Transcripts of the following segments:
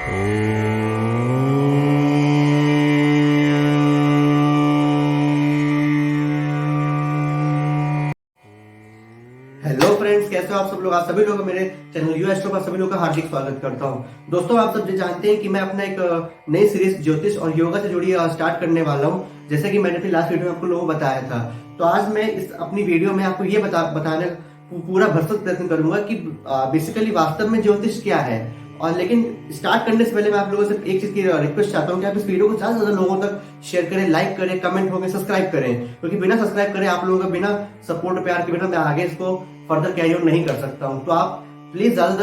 Hello friends, कैसे हो आप सब लोग। आप सभी लोग मेरे चैनल यू एस्ट्रो पर सभी लोग का हार्दिक स्वागत करता हूं। दोस्तों, आप सब जानते हैं कि मैं अपना एक नई सीरीज ज्योतिष और योगा से जुड़ी स्टार्ट करने वाला हूं, जैसे कि मैंने अपनी लास्ट वीडियो में आपको लोगों को बताया था। तो आज मैं इस अपनी वीडियो में आपको ये बताने पूरा भरसक प्रयत्न करूंगा कि बेसिकली वास्तव में ज्योतिष क्या है। और लेकिन स्टार्ट करने से पहले मैं आप लोगों से एक चीज की रिक्वेस्ट चाहता हूँ कि आप इस वीडियो को ज्यादा से ज्यादा लोगों तक शेयर करें, लाइक करें, कमेंट होकर सब्सक्राइब करें, क्योंकि बिना सब्सक्राइब करें आप लोगों का बिना सपोर्ट प्यार के बिना मैं आगे इसको फर्दर कैरी ऑन नहीं कर सकता हूं। तो आप प्लीज ज्यादा से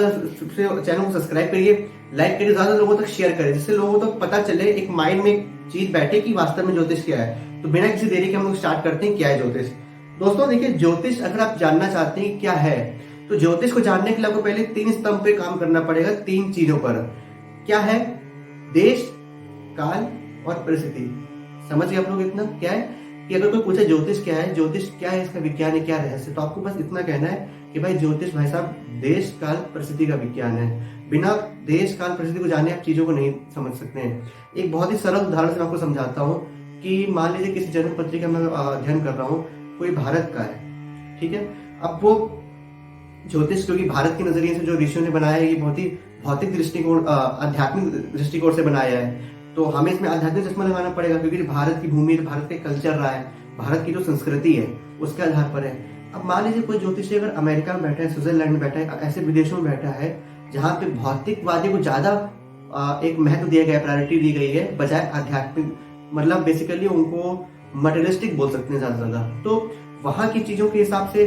ज्यादा चैनल को सब्सक्राइब करिए, लाइक करिए, ज्यादा लोगों तक शेयर करें, जिससे लोगों तक पता चले, एक माइंड में एक चीज बैठे कि वास्तव में ज्योतिष क्या है। तो बिना किसी देरी के हम लोग स्टार्ट करते हैं क्या है ज्योतिष। दोस्तों देखिए, ज्योतिष अगर आप जानना चाहते हैं क्या है, तो ज्योतिष को जानने के लिए आपको पहले 3 स्तंभ पे काम करना पड़ेगा। 3 चीजों पर क्या है, देश, काल और परिस्थिति। समझ गए आप लोग इतना क्या है कि अगर कोई पूछे ज्योतिष क्या है, इसका विज्ञान है, क्या रहस्य, तो आपको बस इतना कहना है कि भाई ज्योतिष भाई साहब देश काल परिस्थिति का विज्ञान है। बिना देश काल परिस्थिति को जाने आप चीजों को नहीं समझ सकते हैं। एक बहुत ही सरल उदाहरण से मैं आपको समझाता हूँ कि मान लीजिए किसी जन्म पत्रिका में अध्ययन कर रहा हूँ, कोई भारत का है, ठीक है। अब वो ज्योतिष क्योंकि भारत के नजरिए से जो ऋषियों ने बनाया है, ये बहुत ही भौतिक दृष्टिकोण, आध्यात्मिक दृष्टिकोण से बनाया है, तो हमें इसमें आध्यात्मिक चश्मा लगाना पड़ेगा, क्योंकि भारत की भूमि, भारत के कल्चर रहा है, भारत की जो संस्कृति है उसके आधार पर है। अब मान लीजिए कोई ज्योतिषी अगर अमेरिका में बैठा है, स्विट्जरलैंड में बैठा है, ऐसे विदेशों में बैठा है जहाँ पे भौतिकवादी को ज्यादा एक महत्व दिया गया, प्रायोरिटी दी गई है बजाय आध्यात्मिक, मतलब बेसिकली उनको मटेरियलिस्टिक बोल सकते हैं ज्यादा ज्यादा। तो वहां की चीजों के हिसाब से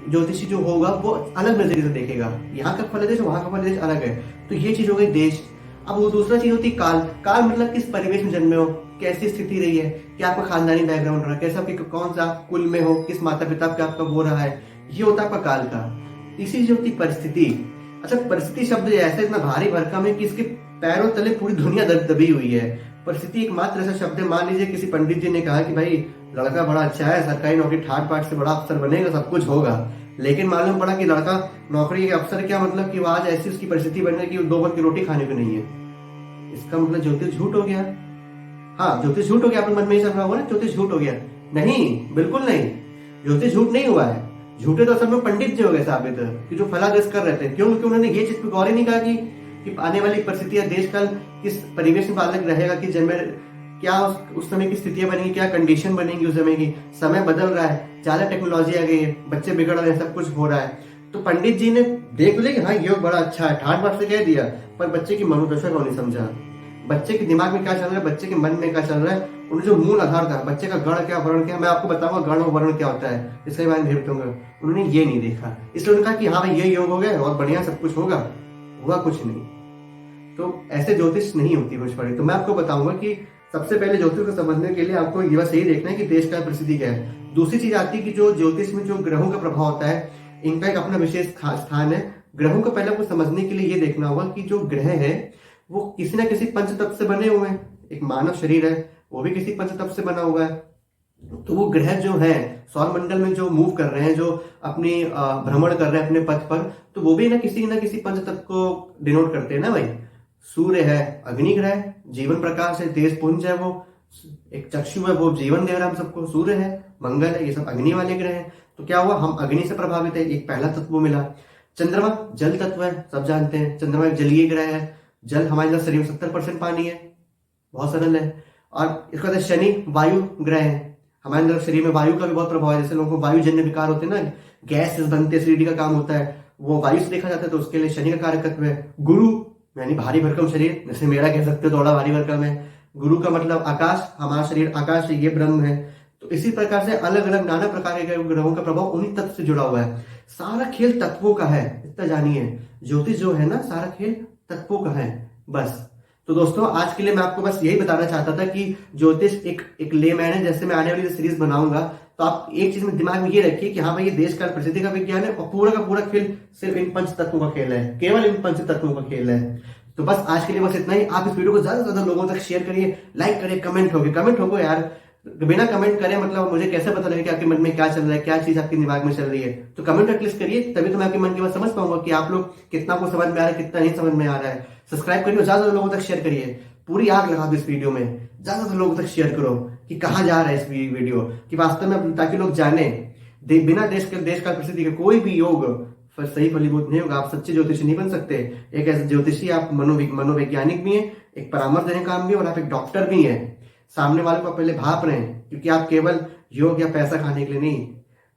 ज्योतिषी जो होगा वो अलग नजरिए से देखेगा। यहाँ का फल देश, वहां का फल देश अलग है। तो ये चीज हो गई देश। अब वो दूसरा चीज होती है काल। काल मतलब किस परिवेश में जन्मे हो, कैसी स्थिति रही है, क्या आपका खानदानी बैकग्राउंड रहा है, कैसा आपके कौन सा कुल में हो, किस माता पिता का आपका वो रहा है, ये होता है आपका काल का। तीसरी चीज होती परिस्थिति। अच्छा, परिस्थिति शब्द ऐसा इतना भारी भरकम है कि इसके पैरों तले पूरी दुनिया दबी हुई है। परिस्थिति एकमात्र ऐसा शब्द है, मान लीजिए किसी पंडित जी ने कहा कि भाई लड़का बड़ा अच्छा है, सरकारी नौकरी ठाट बाट से बड़ा अफसर बनेगा, सब कुछ होगा, लेकिन मालूम पड़ा कि लड़का नौकरी के अफसर क्या मतलब कि आज ऐसी उसकी परिस्थिति बन गई कि 2 वक्त की रोटी खाने को नहीं है। इसका मतलब ज्योतिष झूठ हो गया। हाँ, ज्योतिष झूठ हो गया। अपने मन में ही चल रहा होगा ना ज्योतिष झूठ हो गया। नहीं, बिल्कुल नहीं, ज्योतिष झूठ नहीं हुआ है। झूठे तो असल में पंडित जी हो गए साबित, कि जो फलादेश कर रहे थे। क्यों? क्योंकि उन्होंने ये चीज पे गौर ही नहीं कहा कि आने वाली परिस्थितियां, देश काल किस परिवेश में बालक रहेगा, कि जन्म क्या उस समय की स्थितियां बनेंगी, क्या कंडीशन बनेगी उस समय की। समय बदल रहा है, ज्यादा टेक्नोलॉजी आ गई है, बच्चे बिगड़ रहे हैं, सब कुछ हो रहा है। तो पंडित जी ने देख लिया कि हाँ योग बड़ा अच्छा है, ठाट बाट से कह दिया, पर बच्चे की मनोदशा को नहीं समझा। बच्चे के दिमाग में क्या चल रहा है, बच्चे के मन में क्या चल रहा है, उन्हें जो मूल आधार था, बच्चे का गण क्या, वर्ण क्या, मैं आपको बताऊंगा गण और वर्ण क्या होता है, इसके बारे में भेज दूंगा। उन्होंने ये नहीं देखा, इसलिए उन्होंने कहा कि हाँ भाई ये योग हो गया और बढ़िया सब कुछ होगा, हुआ कुछ नहीं। तो ऐसे ज्योतिष नहीं होती कुछ बड़ी। तो मैं आपको बताऊंगा कि सबसे पहले ज्योतिष को समझने के लिए आपको ये बस यही देखना है कि देश का परिस्थिति क्या है। दूसरी चीज आती है कि जो ज्योतिष में जो ग्रहों का प्रभाव होता है, इनका एक अपना विशेष स्थान है। ग्रहों को पहले आपको समझने के लिए ये देखना होगा कि जो ग्रह है वो किसी ना किसी पंच तत्व से बने हुए हैं। एक मानव शरीर है, वो भी किसी पंच तत्व से बना हुआ है। तो वो ग्रह जो है सौर मंडल में जो मूव कर रहे हैं, जो अपनी भ्रमण कर रहे हैं अपने पथ पर, तो वो भी ना किसी पंच तत्व को डिनोट करते हैं ना भाई। सूर्य है अग्नि ग्रह, जीवन प्रकाश है, तेज पुंज है, वो एक चक्षु है, वो जीवन दे रहा है हम सबको। सूर्य है, मंगल है, ये सब अग्नि वाले ग्रह हैं। तो क्या हुआ, हम अग्नि से प्रभावित है, एक पहला तत्व मिला। चंद्रमा जल तत्व है, सब जानते हैं, चंद्रमा एक जलीय ग्रह है। जल हमारे शरीर में 70% पानी है, बहुत सरल है। और इसके बाद शनि वायु ग्रह है, हमारे अंदर शरीर में वायु का भी बहुत प्रभाव है। जैसे लोगों को वायु जन्य विकार होते हैं ना, गैस बनते, एसिडिटी का काम होता है, वो वायु से देखा जाता है, तो उसके लिए शनि का कारकत्व है। गुरु यानी भारी भरकम शरीर, जैसे मेरा कह सकते हो थोड़ा भारी भरकम है। गुरु का मतलब आकाश, हमारा शरीर आकाश है, ये ब्रह्म है। तो इसी प्रकार से अलग अलग नाना प्रकार के ग्रहों का प्रभाव उन्हीं तत्व से जुड़ा हुआ है। सारा खेल तत्वों का है, इतना जानिए। ज्योतिष जो है ना, सारा खेल तत्वों का है बस। तो दोस्तों आज के लिए मैं आपको बस यही बताना चाहता था कि ज्योतिष एक लेमैन है। जैसे मैं आने वाली सीरीज बनाऊंगा तो आप एक चीज में दिमाग में ये रखिए कि हाँ भाई ये देश काल परिस्थिति का विज्ञान है, और पूरा का पूरा खेल सिर्फ इन पंच तत्वों का खेल है, केवल इन पंच तत्वों का खेल है। तो बस आज के लिए बस इतना ही। आप इस वीडियो को ज्यादा से ज्यादा लोगों तक शेयर करिए, लाइक करिए, कमेंट होगे यार। बिना कमेंट करे मतलब मुझे कैसे पता लगे कि आपके मन में क्या चल रहा है, क्या चीज आपके दिमाग में चल रही है। तो कमेंट एटलीस्ट करिए, तभी तो मैं आपके मन की बात समझ पाऊंगा कि आप लोग कितना को समझ में आ रहा है, कितना नहीं समझ में आ रहा है। सब्सक्राइब करिए, ज्यादा लोगों तक शेयर करिए, पूरी आग लगा दो इस वीडियो में, ज्यादा लोगों तक शेयर करो कि कहाँ जा रहा है इस वीडियो, कि वास्तव में, ताकि लोग जाने बिना देश का प्रसिद्धि के कोई भी योग सही फलीभूत नहीं होगा। आप सच्चे ज्योतिषी नहीं बन सकते। एक ऐसे ज्योतिषी, आप मनोवैज्ञानिक भी हैं, एक परामर्श देने काम भी है, और आप एक डॉक्टर भी हैं। सामने वाले को पहले भाप रहे हैं, क्योंकि आप केवल योग या पैसा खाने के लिए नहीं,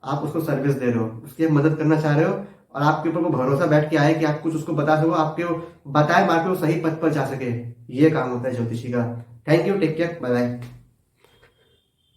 आप उसको सर्विस दे रहे हो, उसकी मदद करना चाह रहे हो, और आपके ऊपर वो भरोसा बैठ के आए कि आप कुछ उसको बता सको, आपके बताए मार के वो सही पथ पर जा सके। ये काम होता है ज्योतिषी का। Thank you, take care, bye bye.